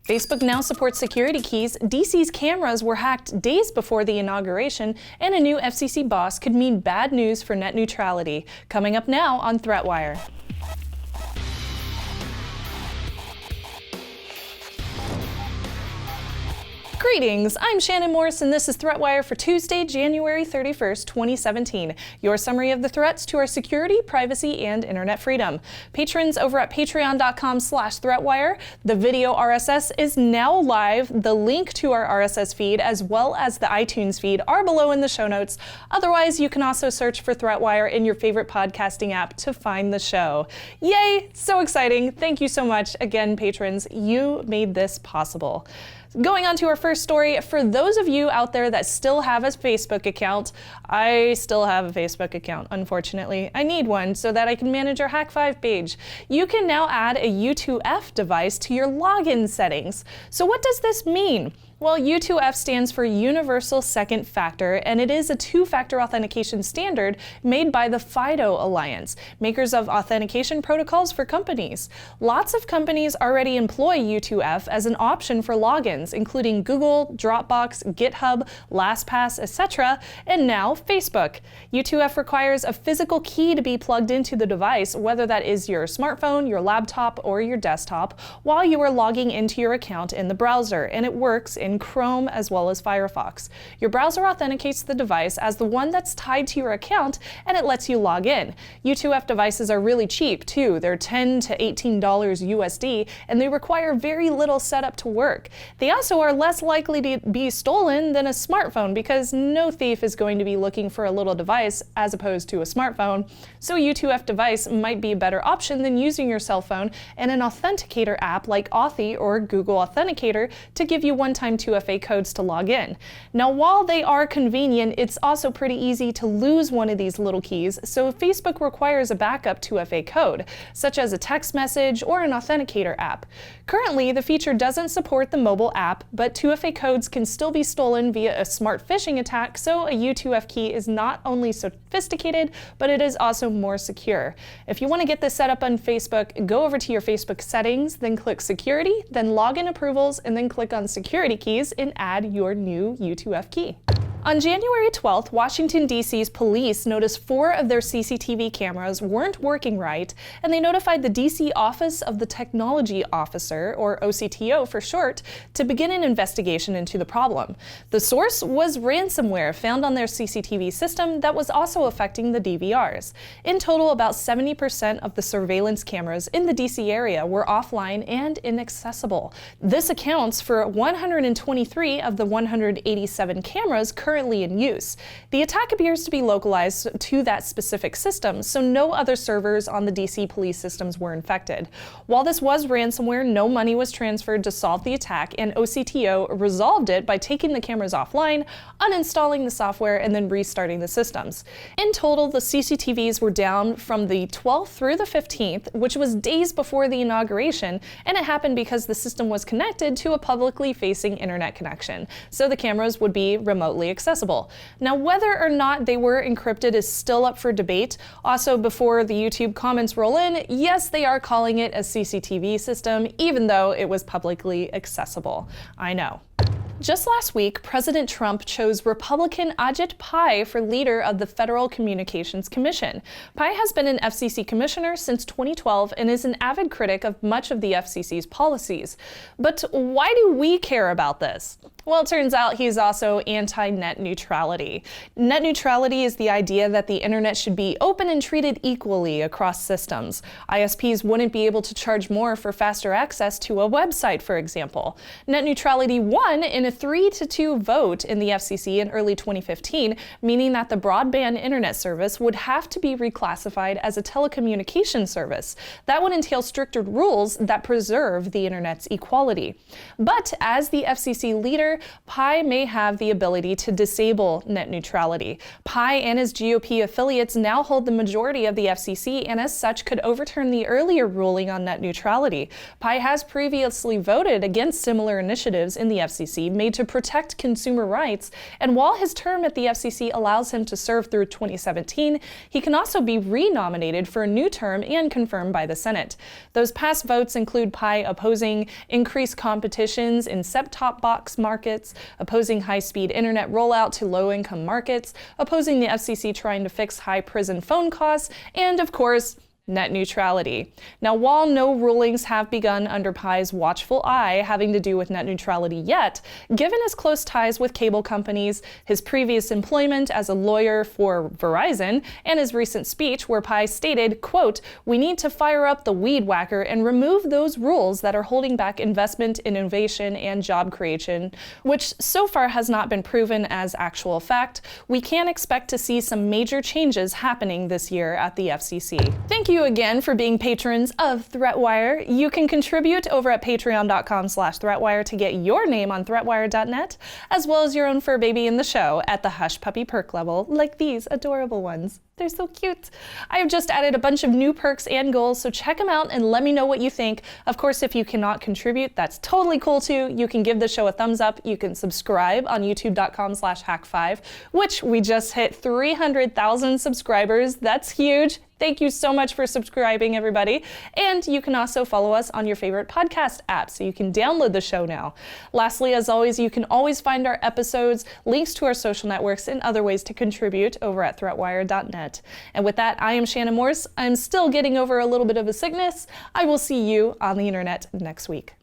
Facebook now supports security keys. DC's cameras were hacked days before the inauguration, and a new FCC boss could mean bad news for net neutrality. Coming up now on ThreatWire. Greetings, I'm Shannon Morse, and this is ThreatWire for Tuesday, January 31st, 2017. Your summary of the threats to our security, privacy, and internet freedom. Patrons over at patreon.com/ThreatWire. The video RSS is now live. The link to our RSS feed, as well as the iTunes feed, are below in the show notes. Otherwise, you can also search for ThreatWire in your favorite podcasting app to find the show. Yay! So exciting. Thank you so much. Again, patrons, you made this possible. Going on to our first story, for those of you out there that still have a Facebook account, I still have a Facebook account, unfortunately. I need one so that I can manage our Hack5 page. You can now add a U2F device to your login settings. So what does this mean? Well, U2F stands for Universal Second Factor, and it is a two-factor authentication standard made by the FIDO Alliance, makers of authentication protocols for companies. Lots of companies already employ U2F as an option for logins, including Google, Dropbox, GitHub, LastPass, etc., and now Facebook. U2F requires a physical key to be plugged into the device, whether that is your smartphone, your laptop, or your desktop, while you are logging into your account in the browser, and it works in Chrome as well as Firefox. Your browser authenticates the device as the one that's tied to your account, and it lets you log in. U2F devices are really cheap too. They're $10 to $18 USD, and they require very little setup to work. They also are less likely to be stolen than a smartphone because no thief is going to be looking for a little device as opposed to a smartphone. So a U2F device might be a better option than using your cell phone and an authenticator app like Authy or Google Authenticator to give you one-time 2FA codes to log in. Now, while they are convenient, it's also pretty easy to lose one of these little keys, so Facebook requires a backup 2FA code, such as a text message or an authenticator app. Currently, the feature doesn't support the mobile app, but 2FA codes can still be stolen via a smart phishing attack, so a U2F key is not only sophisticated, but it is also more secure. If you want to get this set up on Facebook, go over to your Facebook settings, then click Security, then Login Approvals, and then click on Security Keys and add your new U2F key. On January 12th, Washington, D.C.'s police noticed 4 of their CCTV cameras weren't working right, and they notified the D.C. Office of the Technology Officer, or OCTO for short, to begin an investigation into the problem. The source was ransomware found on their CCTV system that was also affecting the DVRs. In total, about 70% of the surveillance cameras in the D.C. area were offline and inaccessible. This accounts for 123 of the 187 cameras currently in use. The attack appears to be localized to that specific system, so no other servers on the DC police systems were infected. While this was ransomware, no money was transferred to solve the attack, and OCTO resolved it by taking the cameras offline, uninstalling the software, and then restarting the systems. In total, the CCTVs were down from the 12th through the 15th, which was days before the inauguration, and it happened because the system was connected to a publicly facing internet connection, so the cameras would be remotely accessible. Now, whether or not they were encrypted is still up for debate. Also, before the YouTube comments roll in, yes, they are calling it a CCTV system, even though it was publicly accessible. I know. Just last week, President Trump chose Republican Ajit Pi for leader of the Federal Communications Commission. Pi has been an FCC commissioner since 2012 and is an avid critic of much of the FCC's policies. But why do we care about this? Well, it turns out he's also anti-net neutrality. Net neutrality is the idea that the internet should be open and treated equally across systems. ISPs wouldn't be able to charge more for faster access to a website, for example. Net neutrality won in a 3-2 vote in the FCC in early 2015, meaning that the broadband internet service would have to be reclassified as a telecommunications service. That would entail stricter rules that preserve the internet's equality. But as the FCC leader, year, Pi may have the ability to disable net neutrality. Pi and his GOP affiliates now hold the majority of the FCC and as such could overturn the earlier ruling on net neutrality. Pi has previously voted against similar initiatives in the FCC made to protect consumer rights, and while his term at the FCC allows him to serve through 2017, he can also be re-nominated for a new term and confirmed by the Senate. Those past votes include Pi opposing increased competitions in set-top box markets, opposing high-speed internet rollout to low-income markets, opposing the FCC trying to fix high prison phone costs, and of course, net neutrality. Now, while no rulings have begun under Pi's watchful eye having to do with net neutrality yet, given his close ties with cable companies, his previous employment as a lawyer for Verizon, and his recent speech where Pi stated, quote, "We need to fire up the weed whacker and remove those rules that are holding back investment, innovation, and job creation," which so far has not been proven as actual fact, we can expect to see some major changes happening this year at the FCC. Thank you again for being patrons of ThreatWire. You can contribute over at patreon.com/ThreatWire to get your name on threatwire.net, as well as your own fur baby in the show at the Hush Puppy perk level, like these adorable ones. They're so cute. I have just added a bunch of new perks and goals, so check them out and let me know what you think. Of course, if you cannot contribute, that's totally cool too. You can give the show a thumbs up. You can subscribe on youtube.com/hack5, which we just hit 300,000 subscribers. That's huge. Thank you so much for subscribing, everybody. And you can also follow us on your favorite podcast app, so you can download the show now. Lastly, as always, you can always find our episodes, links to our social networks, and other ways to contribute over at threatwire.net. And with that, I am Shannon Morse. I'm still getting over a little bit of a sickness. I will see you on the internet next week.